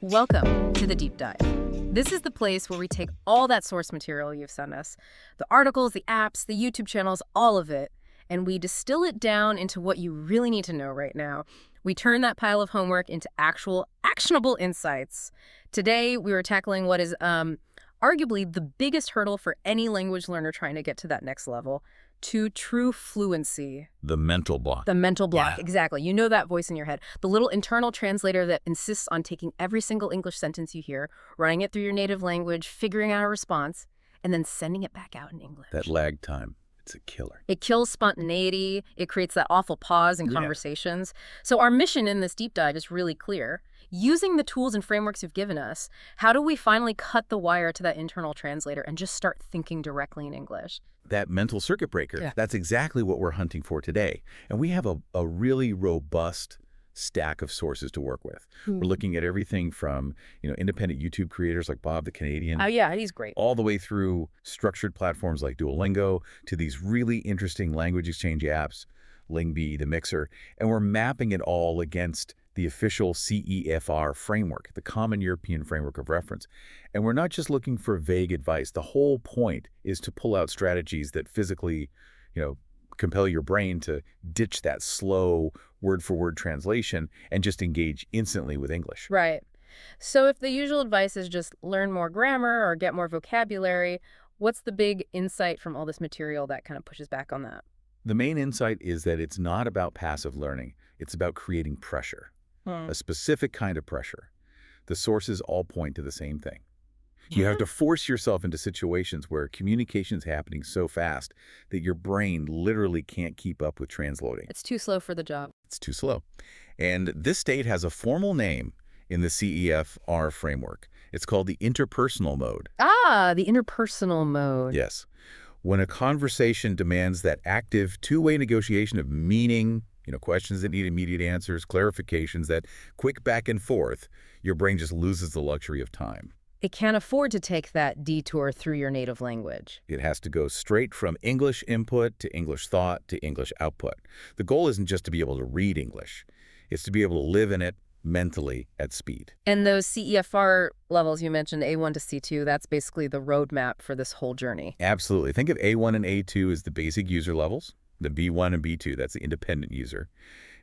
Welcome to the Deep Dive. This is the place where we take all that source material you've sent us, the articles, the apps, the YouTube channels, all of it, and we distill it down into what you really need to know right now. We turn that pile of homework into actual, actionable insights. Today, we were tackling what is arguably the biggest hurdle for any language learner trying to get to that next level, to true fluency. The mental block. The mental block, Yeah. exactly. You know that voice in your head. The little internal translator that insists on taking every single English sentence you hear, running it through your native language, figuring out a response, and then sending it back out in English. That lag time, it's a killer. It kills spontaneity. It creates that awful pause in Yeah. conversations. So our mission in this deep dive is really clear. Using the tools and frameworks you've given us, how do we finally cut the wire to that internal translator and just start thinking directly in English? That mental circuit breaker, Yeah. that's exactly what we're hunting for today. And we have a really robust stack of sources to work with. We're looking at everything from, independent YouTube creators like Bob the Canadian, Oh, yeah, he's great. all the way through structured platforms like Duolingo to these really interesting language exchange apps, Lingby, the Mixer, and we're mapping it all against the official CEFR framework, the Common European Framework of Reference. And we're not just looking for vague advice. The whole point is to pull out strategies that physically, compel your brain to ditch that slow word-for-word translation and just engage instantly with English. Right. So if the usual advice is just learn more grammar or get more vocabulary, what's the big insight from all this material that kind of pushes back on that? The main insight is that it's not about passive learning. It's about creating pressure, a specific kind of pressure. The sources all point to the same thing. You have to force yourself into situations where communication's happening so fast that your brain literally can't keep up with transloading. It's too slow for the job. It's too slow. And this state has a formal name in the CEFR framework. It's called the interpersonal mode. Ah, the interpersonal mode. Yes. When a conversation demands that active two-way negotiation of meaning, questions that need immediate answers, clarifications, that quick back and forth, your brain just loses the luxury of time. It can't afford to take that detour through your native language. It has to go straight from English input to English thought to English output. The goal isn't just to be able to read English. It's to be able to live in it mentally at speed. And those CEFR levels you mentioned, A1 to C2, that's basically the roadmap for this whole journey. Absolutely. Think of A1 and A2 as the basic user levels, the B1 and B2, that's the independent user,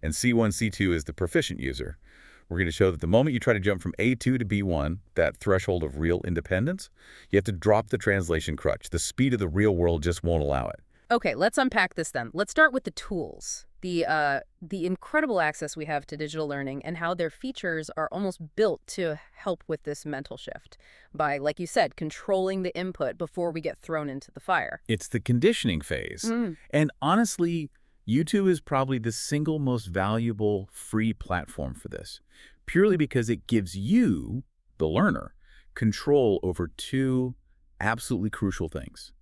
and C1, C2 is the proficient user. We're going to show that the moment you try to jump from A2 to B1, that threshold of real independence, you have to drop the translation crutch. The speed of the real world just won't allow it. Okay, let's unpack this then. Let's start with the tools, the incredible access we have to digital learning and how their features are almost built to help with this mental shift by, like you said, controlling the input before we get thrown into the fire. It's the conditioning phase. And honestly, YouTube is probably the single most valuable free platform for this, purely because it gives you, the learner, control over two absolutely crucial things: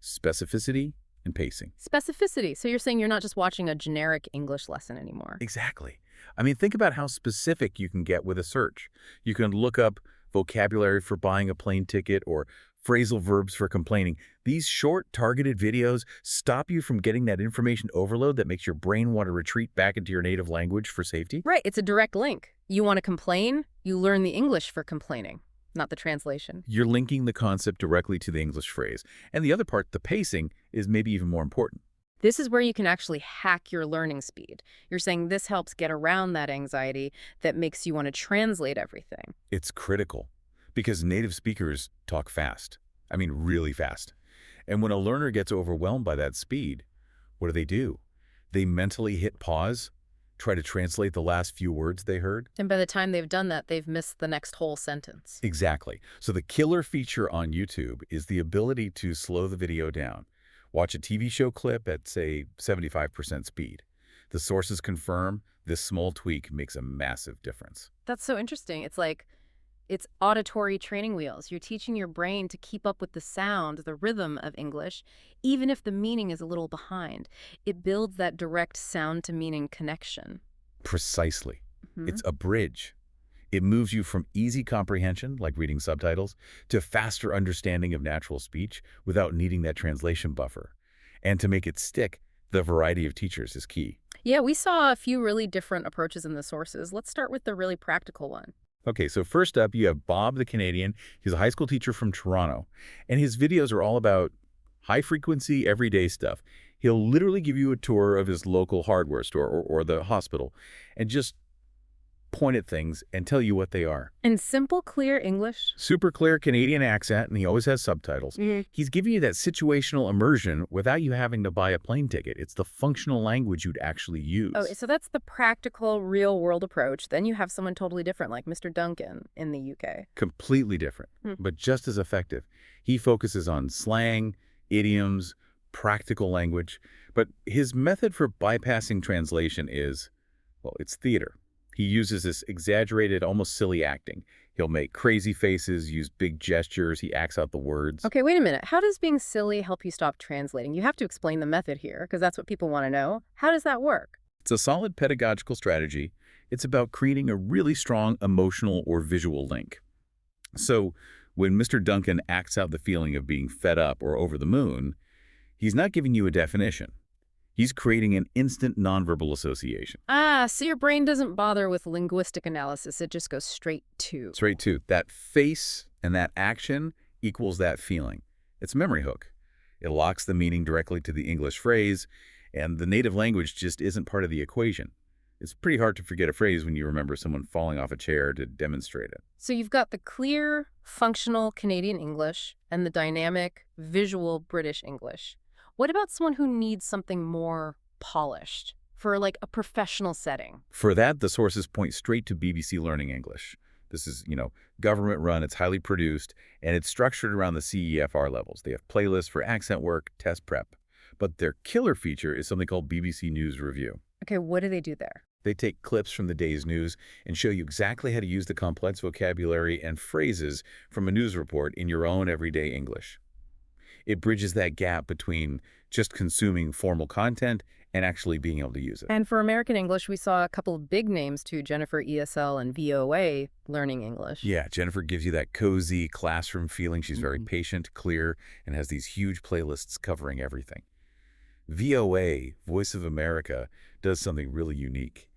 specificity and pacing. Specificity. So you're saying you're not just watching a generic English lesson anymore. Exactly. I mean, think about how specific you can get with a search. You can look up vocabulary for buying a plane ticket or phrasal verbs for complaining. These short, targeted videos stop you from getting that information overload that makes your brain want to retreat back into your native language for safety. Right, it's a direct link. You want to complain, you learn the English for complaining, not the translation. You're linking the concept directly to the English phrase. And the other part, the pacing, is maybe even more important. This is where you can actually hack your learning speed. You're saying this helps get around that anxiety that makes you want to translate everything. It's critical because native speakers talk fast. I mean, really fast. And when a learner gets overwhelmed by that speed, what do? They mentally hit pause, try to translate the last few words they heard. And by the time they've done that, they've missed the next whole sentence. Exactly. So the killer feature on YouTube is the ability to slow the video down. Watch a TV show clip at, say, 75% speed. The sources confirm this small tweak makes a massive difference. That's so interesting. It's auditory training wheels. You're teaching your brain to keep up with the sound, the rhythm of English, even if the meaning is a little behind. It builds that direct sound to meaning connection. Precisely. It's a bridge. It moves you from easy comprehension, like reading subtitles, to faster understanding of natural speech without needing that translation buffer. And to make it stick, the variety of teachers is key. Yeah, we saw a few really different approaches in the sources. Let's start with the really practical one. Okay, so first up, you have Bob the Canadian. He's a high school teacher from Toronto, and his videos are all about high-frequency, everyday stuff. He'll literally give you a tour of his local hardware store or the hospital and just point at things and tell you what they are. In simple, clear English? Super clear Canadian accent, and he always has subtitles. He's giving you that situational immersion without you having to buy a plane ticket. It's the functional language you'd actually use. Oh, so that's the practical, real-world approach. Then you have someone totally different, like Mr. Duncan in the UK. Completely different, but just as effective. He focuses on slang, idioms, practical language, but his method for bypassing translation is, well, it's theater. He uses this exaggerated, almost silly acting. He'll make crazy faces, use big gestures, he acts out the words. Okay, wait a minute. How does being silly help you stop translating? You have to explain the method here, because that's what people want to know. How does that work? It's a solid pedagogical strategy. It's about creating a really strong emotional or visual link. So when Mr. Duncan acts out the feeling of being fed up or over the moon, he's not giving you a definition. He's creating an instant nonverbal association. Ah, so your brain doesn't bother with linguistic analysis. It just goes straight to. Straight to. That face and that action equals that feeling. It's a memory hook. It locks the meaning directly to the English phrase, and the native language just isn't part of the equation. It's pretty hard to forget a phrase when you remember someone falling off a chair to demonstrate it. So you've got the clear, functional Canadian English and the dynamic, visual British English. What about someone who needs something more polished for like a professional setting? For that, the sources point straight to BBC Learning English. This is, government run, it's highly produced, and it's structured around the CEFR levels. They have playlists for accent work, test prep. But their killer feature is something called BBC News Review. Okay, what do they do there? They take clips from the day's news and show you exactly how to use the complex vocabulary and phrases from a news report in your own everyday English. It bridges that gap between just consuming formal content and actually being able to use it. And for American English, we saw a couple of big names too, Jennifer ESL and VOA Learning English. Yeah, Jennifer gives you that cozy classroom feeling. She's very patient, clear, and has these huge playlists covering everything. VOA, Voice of America, does something really unique.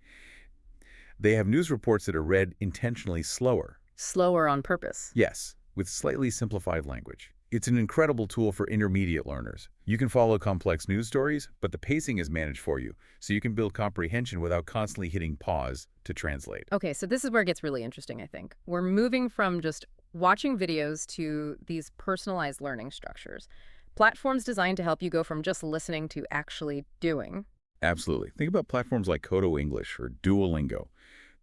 They have news reports that are read intentionally slower. Slower on purpose. Yes, with slightly simplified language. It's an incredible tool for intermediate learners. You can follow complex news stories, but the pacing is managed for you, so you can build comprehension without constantly hitting pause to translate. Okay, so this is where it gets really interesting, I think. We're moving from just watching videos to these personalized learning structures. Platforms designed to help you go from just listening to actually doing. Absolutely. Think about platforms like Kodo English or Duolingo.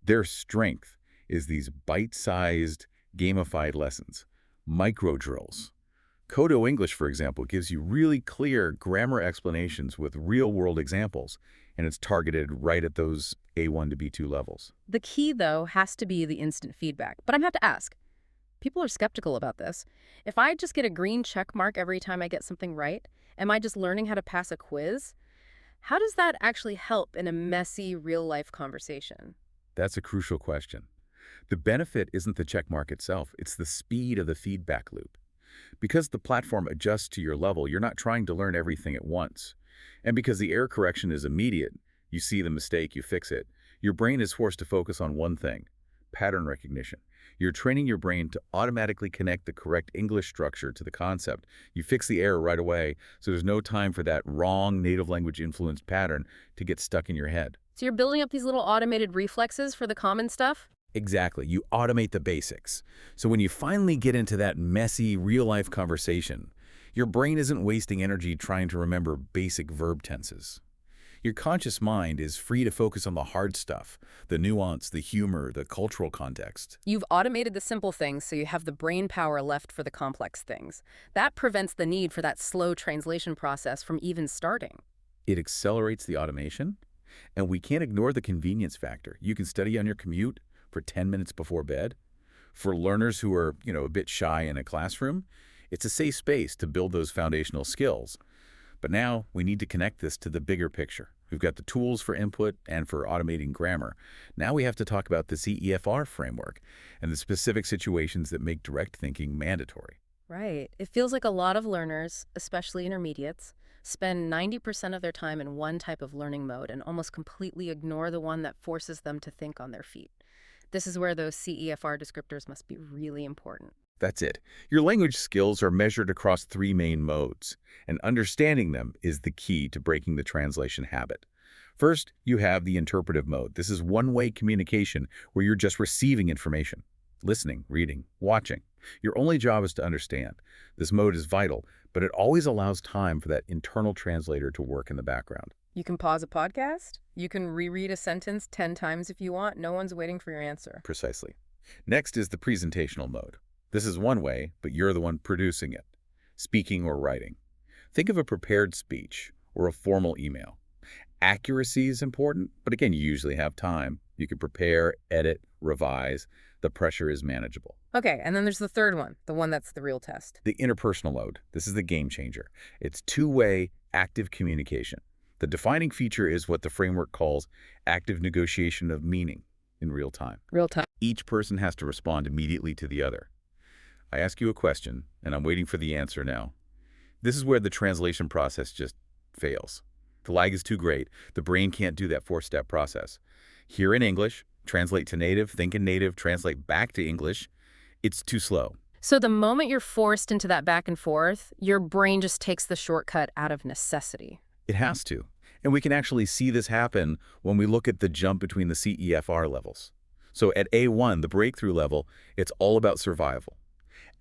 Their strength is these bite-sized, gamified lessons, micro drills. Kodo English, for example, gives you really clear grammar explanations with real-world examples, and it's targeted right at those A1 to B2 levels. The key, though, has to be the instant feedback. But I have to ask, people are skeptical about this. If I just get a green check mark every time I get something right, am I just learning how to pass a quiz? How does that actually help in a messy, real-life conversation? That's a crucial question. The benefit isn't the check mark itself, it's the speed of the feedback loop. Because the platform adjusts to your level, you're not trying to learn everything at once. And because the error correction is immediate, you see the mistake, you fix it. Your brain is forced to focus on one thing, pattern recognition. You're training your brain to automatically connect the correct English structure to the concept. You fix the error right away, so there's no time for that wrong native language influenced pattern to get stuck in your head. So you're building up these little automated reflexes for the common stuff? Exactly. You automate the basics. So when you finally get into that messy, real-life conversation, your brain isn't wasting energy trying to remember basic verb tenses. Your conscious mind is free to focus on the hard stuff, the nuance, the humor, the cultural context. You've automated the simple things so you have the brain power left for the complex things. That prevents the need for that slow translation process from even starting. It accelerates the automation, and we can't ignore the convenience factor. You can study on your commute for 10 minutes before bed. For learners who are, a bit shy in a classroom, it's a safe space to build those foundational skills. But now we need to connect this to the bigger picture. We've got the tools for input and for automating grammar. Now we have to talk about the CEFR framework and the specific situations that make direct thinking mandatory. Right. It feels like a lot of learners, especially intermediates, spend 90% of their time in one type of learning mode and almost completely ignore the one that forces them to think on their feet. This is where those CEFR descriptors must be really important. That's it. Your language skills are measured across three main modes, and understanding them is the key to breaking the translation habit. First, you have the interpretive mode. This is one-way communication where you're just receiving information, listening, reading, watching. Your only job is to understand. This mode is vital, but it always allows time for that internal translator to work in the background. You can pause a podcast. You can reread a sentence 10 times if you want. No one's waiting for your answer. Precisely. Next is the presentational mode. This is one way, but you're the one producing it, speaking or writing. Think of a prepared speech or a formal email. Accuracy is important, but again, you usually have time. You can prepare, edit, revise. The pressure is manageable. Okay, and then there's the third one, the one that's the real test. The interpersonal mode. This is the game changer. It's two-way, active communication. The defining feature is what the framework calls active negotiation of meaning in real time. Real time. Each person has to respond immediately to the other. I ask you a question, and I'm waiting for the answer now. This is where the translation process just fails. The lag is too great. The brain can't do that four-step process. Hear in English, translate to native, think in native, translate back to English. It's too slow. So the moment you're forced into that back and forth, your brain just takes the shortcut out of necessity. It has to. And we can actually see this happen when we look at the jump between the CEFR levels. So at A1, the breakthrough level, it's all about survival.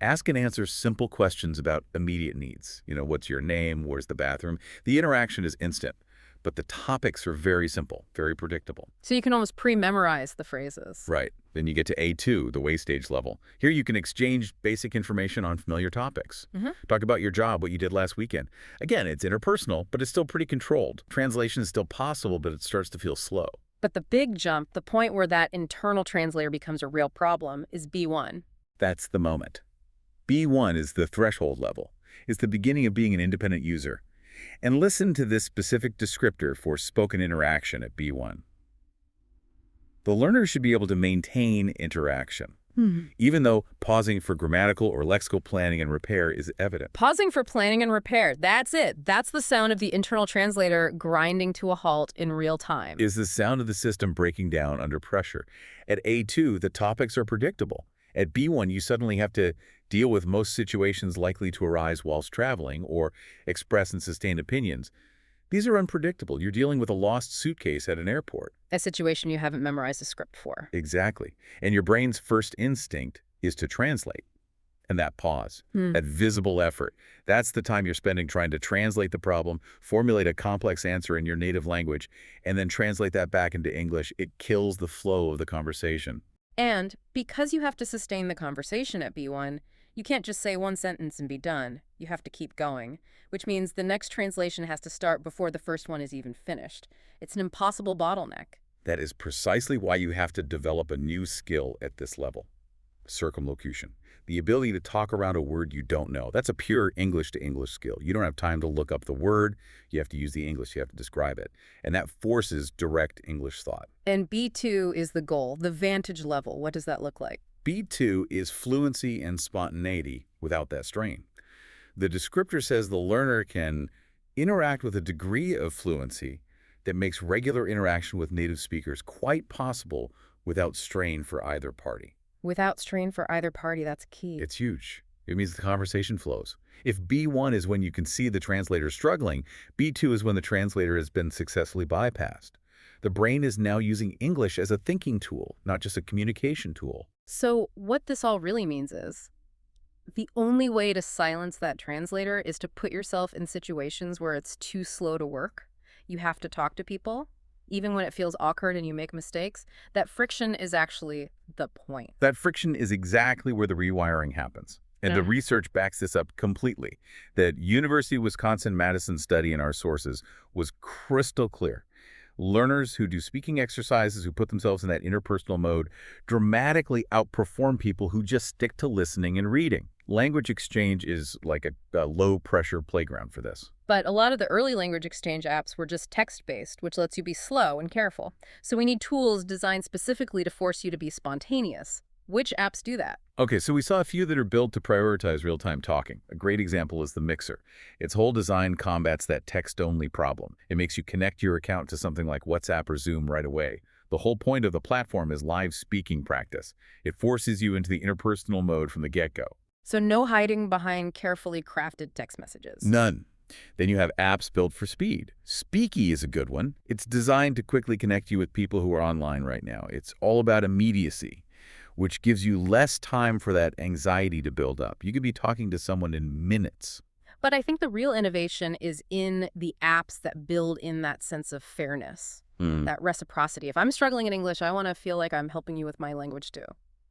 Ask and answer simple questions about immediate needs. What's your name? Where's the bathroom? The interaction is instant, but the topics are very simple, very predictable. So you can almost pre-memorize the phrases. Right. Then you get to A2, the wastage level. Here you can exchange basic information on familiar topics. Talk about your job, what you did last weekend. Again, it's interpersonal, but it's still pretty controlled. Translation is still possible, but it starts to feel slow. But the big jump, the point where that internal translator becomes a real problem, is B1. That's the moment. B1 is the threshold level. It's the beginning of being an independent user. And listen to this specific descriptor for spoken interaction at B1. The learner should be able to maintain interaction, even though pausing for grammatical or lexical planning and repair is evident. Pausing for planning and repair, that's it. That's the sound of the internal translator grinding to a halt in real time. Is the sound of the system breaking down under pressure. At A2, the topics are predictable. At B1, you suddenly have to deal with most situations likely to arise whilst traveling or express and sustain opinions. These are unpredictable. You're dealing with a lost suitcase at an airport. A situation you haven't memorized a script for. Exactly. And your brain's first instinct is to translate. And that pause, that visible effort, that's the time you're spending trying to translate the problem, formulate a complex answer in your native language, and then translate that back into English. It kills the flow of the conversation. And because you have to sustain the conversation at B1, you can't just say one sentence and be done. You have to keep going, which means the next translation has to start before the first one is even finished. It's an impossible bottleneck. That is precisely why you have to develop a new skill at this level. Circumlocution. The ability to talk around a word you don't know. That's a pure English-to-English skill. You don't have time to look up the word. You have to use the English. You have to describe it. And that forces direct English thought. And B2 is the goal, the vantage level. What does that look like? B2 is fluency and spontaneity without that strain. The descriptor says the learner can interact with a degree of fluency that makes regular interaction with native speakers quite possible without strain for either party. Without strain for either party, that's key. It's huge. It means the conversation flows. If B1 is when you can see the translator struggling, B2 is when the translator has been successfully bypassed. The brain is now using English as a thinking tool, not just a communication tool. So what this all really means is the only way to silence that translator is to put yourself in situations where it's too slow to work. You have to talk to people, even when it feels awkward and you make mistakes. That friction is actually the point. That friction is exactly where the rewiring happens. And the research backs this up completely. That University of Wisconsin-Madison study in our sources was crystal clear. Learners who do speaking exercises, who put themselves in that interpersonal mode, dramatically outperform people who just stick to listening and reading. Language exchange is like a low-pressure playground for this. But a lot of the early language exchange apps were just text-based, which lets you be slow and careful. So we need tools designed specifically to force you to be spontaneous. Which apps do that? Okay, so we saw a few that are built to prioritize real-time talking. A great example is the Mixer. Its whole design combats that text-only problem. It makes you connect your account to something like WhatsApp or Zoom right away. The whole point of the platform is live speaking practice. It forces you into the interpersonal mode from the get-go. So no hiding behind carefully crafted text messages. None. Then you have apps built for speed. Speaky is a good one. It's designed to quickly connect you with people who are online right now. It's all about immediacy, which gives you less time for that anxiety to build up. You could be talking to someone in minutes. But I think the real innovation is in the apps that build in that sense of fairness, that reciprocity. If I'm struggling in English, I want to feel like I'm helping you with my language too.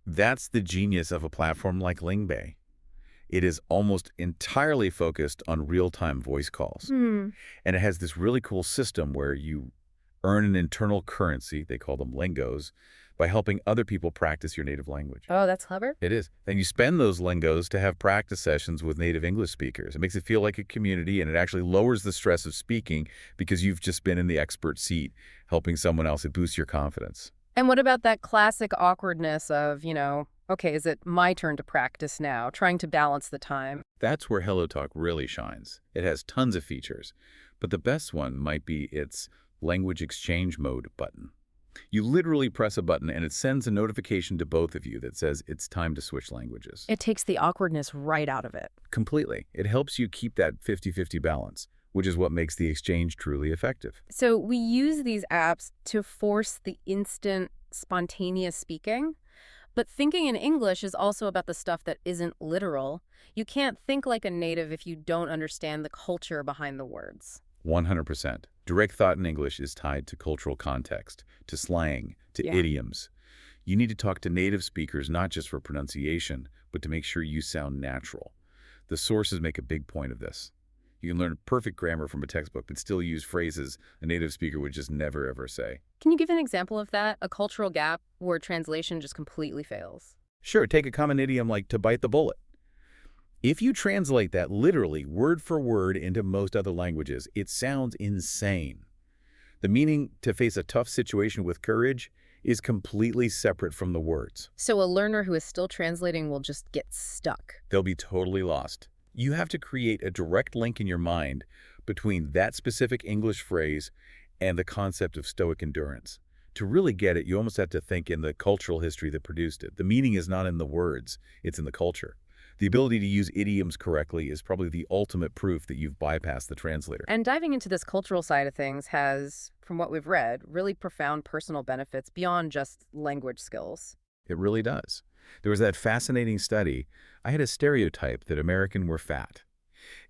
That's the genius of a platform like Lingbei. It is almost entirely focused on real-time voice calls. And it has this really cool system where you earn an internal currency, they call them lingos, by helping other people practice your native language. Oh, that's clever. It is. Then you spend those lingos to have practice sessions with native English speakers. It makes it feel like a community, and it actually lowers the stress of speaking because you've just been in the expert seat helping someone else. It boosts your confidence. And what about that classic awkwardness of, okay, is it my turn to practice now, trying to balance the time? That's where HelloTalk really shines. It has tons of features, but the best one might be its language exchange mode button. You literally press a button and it sends a notification to both of you that says it's time to switch languages. It takes the awkwardness right out of it. Completely. It helps you keep that 50-50 balance, which is what makes the exchange truly effective. So we use these apps to force the instant, spontaneous speaking. But thinking in English is also about the stuff that isn't literal. You can't think like a native if you don't understand the culture behind the words. 100%. Direct thought in English is tied to cultural context, to slang, to idioms. You need to talk to native speakers not just for pronunciation, but to make sure you sound natural. The sources make a big point of this. You can learn perfect grammar from a textbook, but still use phrases a native speaker would just never, ever say. Can you give an example of that? A cultural gap where translation just completely fails? Sure, take a common idiom like to bite the bullet. If you translate that literally word for word into most other languages, it sounds insane. The meaning to face a tough situation with courage is completely separate from the words. So a learner who is still translating will just get stuck. They'll be totally lost. You have to create a direct link in your mind between that specific English phrase and the concept of stoic endurance. To really get it, you almost have to think in the cultural history that produced it. The meaning is not in the words, it's in the culture. The ability to use idioms correctly is probably the ultimate proof that you've bypassed the translator. And diving into this cultural side of things has, from what we've read, really profound personal benefits beyond just language skills. It really does. There was that fascinating study. I had a stereotype that Americans were fat.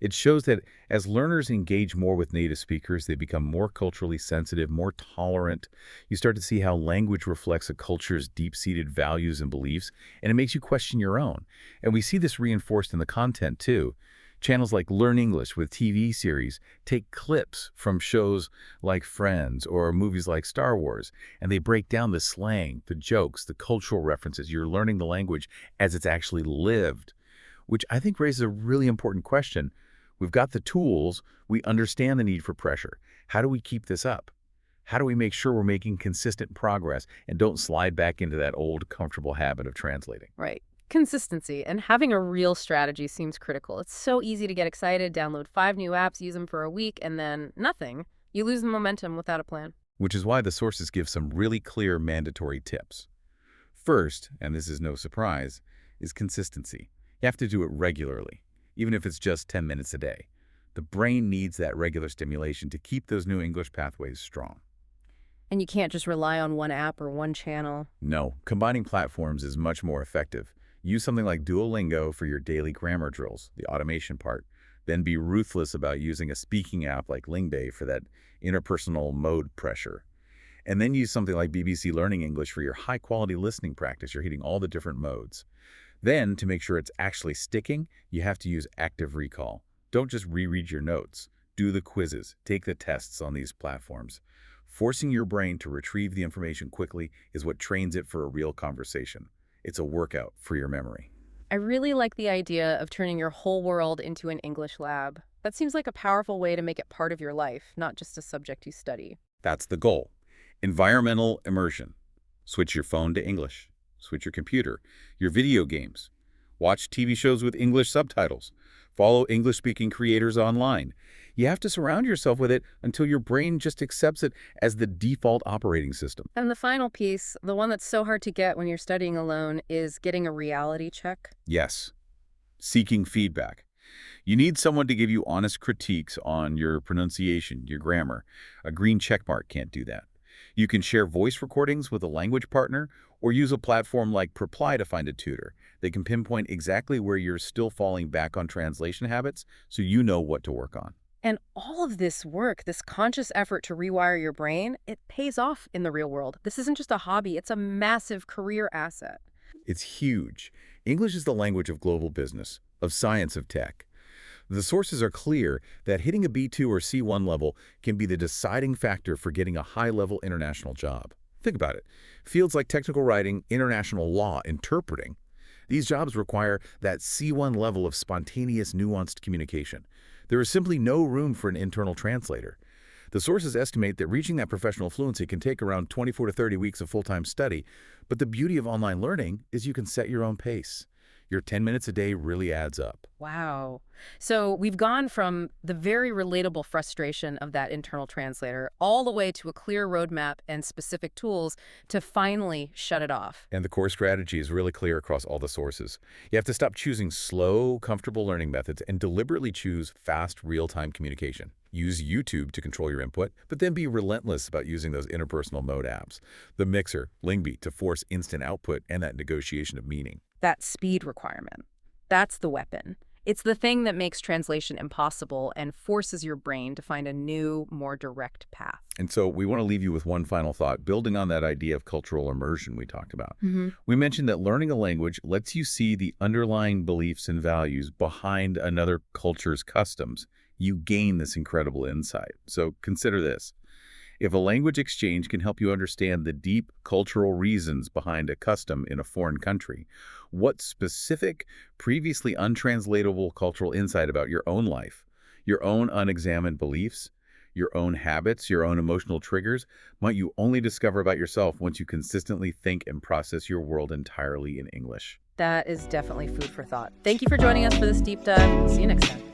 It shows that as learners engage more with native speakers, they become more culturally sensitive, more tolerant. You start to see how language reflects a culture's deep-seated values and beliefs, and it makes you question your own. And we see this reinforced in the content, too. Channels like Learn English with TV series take clips from shows like Friends or movies like Star Wars, and they break down the slang, the jokes, the cultural references. You're learning the language as it's actually lived, which I think raises a really important question. We've got the tools. We understand the need for pressure. How do we keep this up? How do we make sure we're making consistent progress and don't slide back into that old, comfortable habit of translating? Right. Consistency and having a real strategy seems critical. It's so easy to get excited, download 5 new apps, use them for a week, and then nothing. You lose the momentum without a plan. Which is why the sources give some really clear mandatory tips. First, and this is no surprise, is consistency. You have to do it regularly, even if it's just 10 minutes a day. The brain needs that regular stimulation to keep those new English pathways strong. And you can't just rely on one app or one channel. No, combining platforms is much more effective. Use something like Duolingo for your daily grammar drills, the automation part. Then be ruthless about using a speaking app like Lingbei for that interpersonal mode pressure. And then use something like BBC Learning English for your high-quality listening practice. You're hitting all the different modes. Then, to make sure it's actually sticking, you have to use active recall. Don't just reread your notes. Do the quizzes. Take the tests on these platforms. Forcing your brain to retrieve the information quickly is what trains it for a real conversation. It's a workout for your memory. I really like the idea of turning your whole world into an English lab. That seems like a powerful way to make it part of your life, not just a subject you study. That's the goal. Environmental immersion. Switch your phone to English. Switch your computer, your video games. Watch TV shows with English subtitles. Follow English-speaking creators online. You have to surround yourself with it until your brain just accepts it as the default operating system. And the final piece, the one that's so hard to get when you're studying alone, is getting a reality check. Yes, seeking feedback. You need someone to give you honest critiques on your pronunciation, your grammar. A green checkmark can't do that. You can share voice recordings with a language partner or use a platform like Preply to find a tutor. They can pinpoint exactly where you're still falling back on translation habits so you know what to work on. And all of this work, this conscious effort to rewire your brain, it pays off in the real world. This isn't just a hobby, it's a massive career asset. It's huge. English is the language of global business, of science, of tech. The sources are clear that hitting a B2 or C1 level can be the deciding factor for getting a high-level international job. Think about it. Fields like technical writing, international law, interpreting. These jobs require that C1 level of spontaneous, nuanced communication. There is simply no room for an internal translator. The sources estimate that reaching that professional fluency can take around 24 to 30 weeks of full-time study, but the beauty of online learning is you can set your own pace. Your 10 minutes a day really adds up. Wow. So we've gone from the very relatable frustration of that internal translator all the way to a clear roadmap and specific tools to finally shut it off. And the core strategy is really clear across all the sources. You have to stop choosing slow, comfortable learning methods and deliberately choose fast, real-time communication. Use YouTube to control your input, but then be relentless about using those interpersonal mode apps. The Mixer, Lingby to force instant output and that negotiation of meaning. That speed requirement, that's the weapon. It's the thing that makes translation impossible and forces your brain to find a new, more direct path. And so we want to leave you with one final thought, building on that idea of cultural immersion we talked about. We mentioned that learning a language lets you see the underlying beliefs and values behind another culture's customs. You gain this incredible insight. So consider this. If a language exchange can help you understand the deep cultural reasons behind a custom in a foreign country, what specific, previously untranslatable cultural insight about your own life, your own unexamined beliefs, your own habits, your own emotional triggers, might you only discover about yourself once you consistently think and process your world entirely in English? That is definitely food for thought. Thank you for joining us for this deep dive. See you next time.